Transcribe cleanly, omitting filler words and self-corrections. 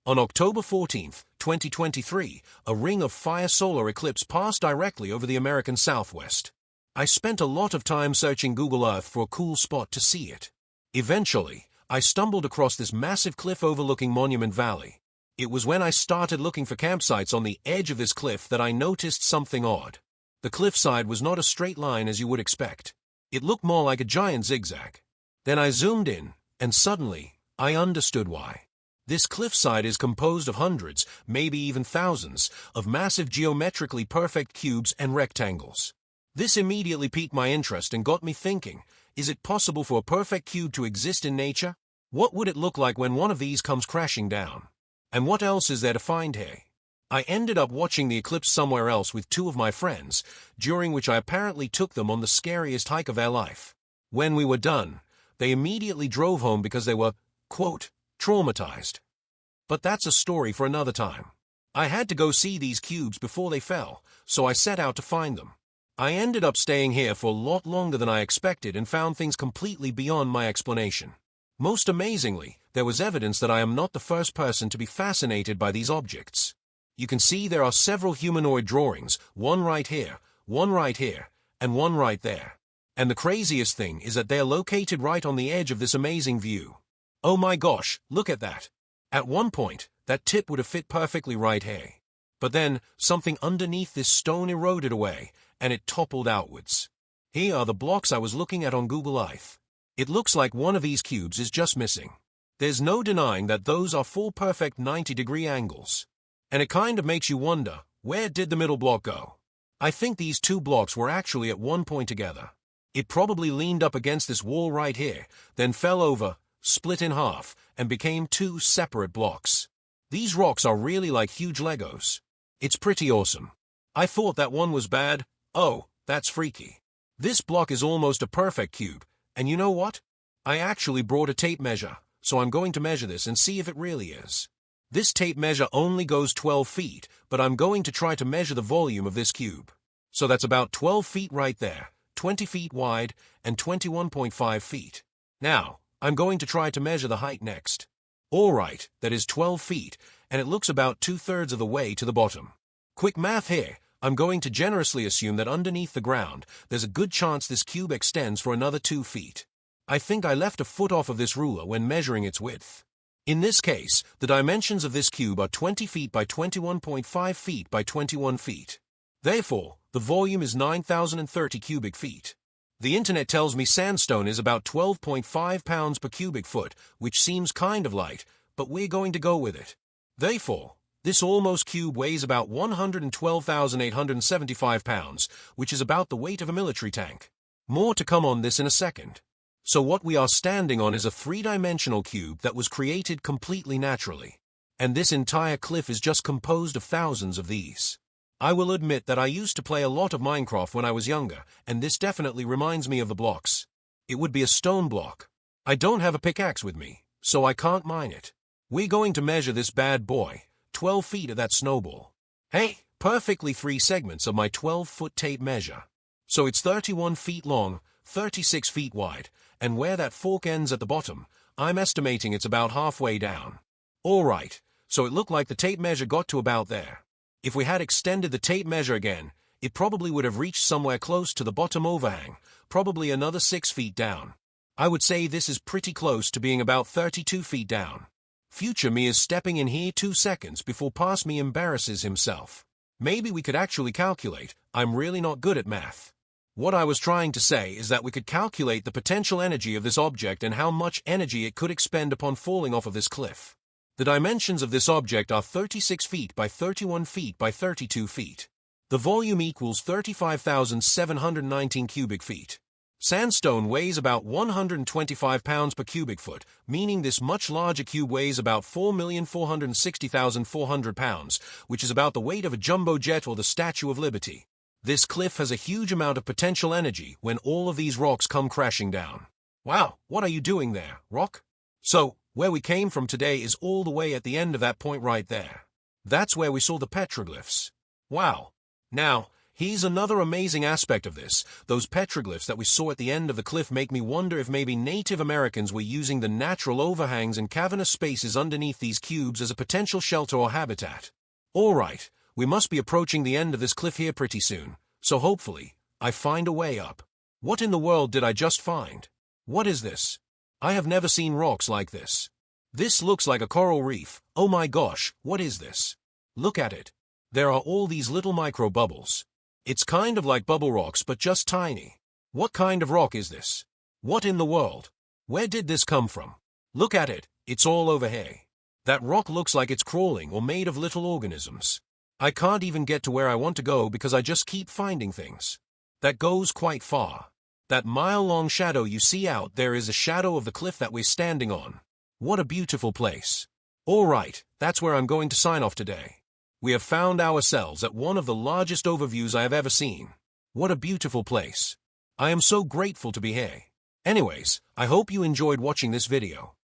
On October 14, 2023, a ring of fire solar eclipse passed directly over the American Southwest. I spent a lot of time searching Google Earth for a cool spot to see it. Eventually, I stumbled across this massive cliff overlooking Monument Valley. It was when I started looking for campsites on the edge of this cliff that I noticed something odd. The cliffside was not a straight line as you would expect. It looked more like a giant zigzag. Then I zoomed in, and suddenly, I understood why. This cliffside is composed of hundreds, maybe even thousands, of massive geometrically perfect cubes and rectangles. This immediately piqued my interest and got me thinking, is it possible for a perfect cube to exist in nature? What would it look like when one of these comes crashing down? And what else is there to find here? I ended up watching the eclipse somewhere else with two of my friends, during which I apparently took them on the scariest hike of their life. When we were done, they immediately drove home because they were, quote, traumatized. But that's a story for another time. I had to go see these cubes before they fell, so I set out to find them. I ended up staying here for a lot longer than I expected and found things completely beyond my explanation. Most amazingly, there was evidence that I am not the first person to be fascinated by these objects. You can see there are several humanoid drawings, one right here, and one right there. And the craziest thing is that they are located right on the edge of this amazing view. Oh my gosh, look at that. At one point, that tip would have fit perfectly right here. But then, something underneath this stone eroded away, and it toppled outwards. Here are the blocks I was looking at on Google Earth. It looks like one of these cubes is just missing. There's no denying that those are four perfect 90-degree angles. And it kind of makes you wonder, where did the middle block go? I think these two blocks were actually at one point together. It probably leaned up against this wall right here, then fell over, split in half, and became two separate blocks. These rocks are really like huge Legos. It's pretty awesome. I thought that one was bad. Oh, that's freaky. This block is almost a perfect cube, and you know what? I actually brought a tape measure, so I'm going to measure this and see if it really is. This tape measure only goes 12 feet, but I'm going to try to measure the volume of this cube. So that's about 12 feet right there, 20 feet wide, and 21.5 feet. Now, I'm going to try to measure the height next. Alright, that is 12 feet, and it looks about 2/3 of the way to the bottom. Quick math here, I'm going to generously assume that underneath the ground, there's a good chance this cube extends for another 2 feet. I think I left a foot off of this ruler when measuring its width. In this case, the dimensions of this cube are 20 feet by 21.5 feet by 21 feet. Therefore, the volume is 9,030 cubic feet. The internet tells me sandstone is about 12.5 pounds per cubic foot, which seems kind of light, but we're going to go with it. Therefore, this almost cube weighs about 112,875 pounds, which is about the weight of a military tank. More to come on this in a second. So what we are standing on is a three-dimensional cube that was created completely naturally. And this entire cliff is just composed of thousands of these. I will admit that I used to play a lot of Minecraft when I was younger, and this definitely reminds me of the blocks. It would be a stone block. I don't have a pickaxe with me, so I can't mine it. We're going to measure this bad boy, 12 feet of that snowball. Hey, perfectly 3 segments of my 12-foot tape measure. So it's 31 feet long, 36 feet wide, and where that fork ends at the bottom, I'm estimating it's about halfway down. Alright, so it looked like the tape measure got to about there. If we had extended the tape measure again, it probably would have reached somewhere close to the bottom overhang, probably another 6 feet down. I would say this is pretty close to being about 32 feet down. Future me is stepping in here 2 seconds before past me embarrasses himself. Maybe we could actually calculate. I'm really not good at math. What I was trying to say is that we could calculate the potential energy of this object and how much energy it could expend upon falling off of this cliff. The dimensions of this object are 36 feet by 31 feet by 32 feet. The volume equals 35,719 cubic feet. Sandstone weighs about 125 pounds per cubic foot, meaning this much larger cube weighs about 4,460,400 pounds, which is about the weight of a jumbo jet or the Statue of Liberty. This cliff has a huge amount of potential energy when all of these rocks come crashing down. Wow, what are you doing there, rock? So, where we came from today is all the way at the end of that point right there. That's where we saw the petroglyphs. Wow. Now, Here's another amazing aspect of this. Those petroglyphs that we saw at the end of the cliff make me wonder if maybe Native Americans were using the natural overhangs and cavernous spaces underneath these cubes as a potential shelter or habitat. Alright, we must be approaching the end of this cliff here pretty soon, so hopefully, I find a way up. What in the world did I just find? What is this? I have never seen rocks like this. This looks like a coral reef. Oh my gosh, what is this? Look at it. There are all these little micro bubbles. It's kind of like bubble rocks but just tiny. What kind of rock is this? What in the world? Where did this come from? Look at it, it's all over here. That rock looks like it's crawling or made of little organisms. I can't even get to where I want to go because I just keep finding things. That goes quite far. That mile-long shadow you see out there is a shadow of the cliff that we're standing on. What a beautiful place. Alright, that's where I'm going to sign off today. We have found ourselves at one of the largest overviews I have ever seen. What a beautiful place. I am so grateful to be here. Anyways, I hope you enjoyed watching this video.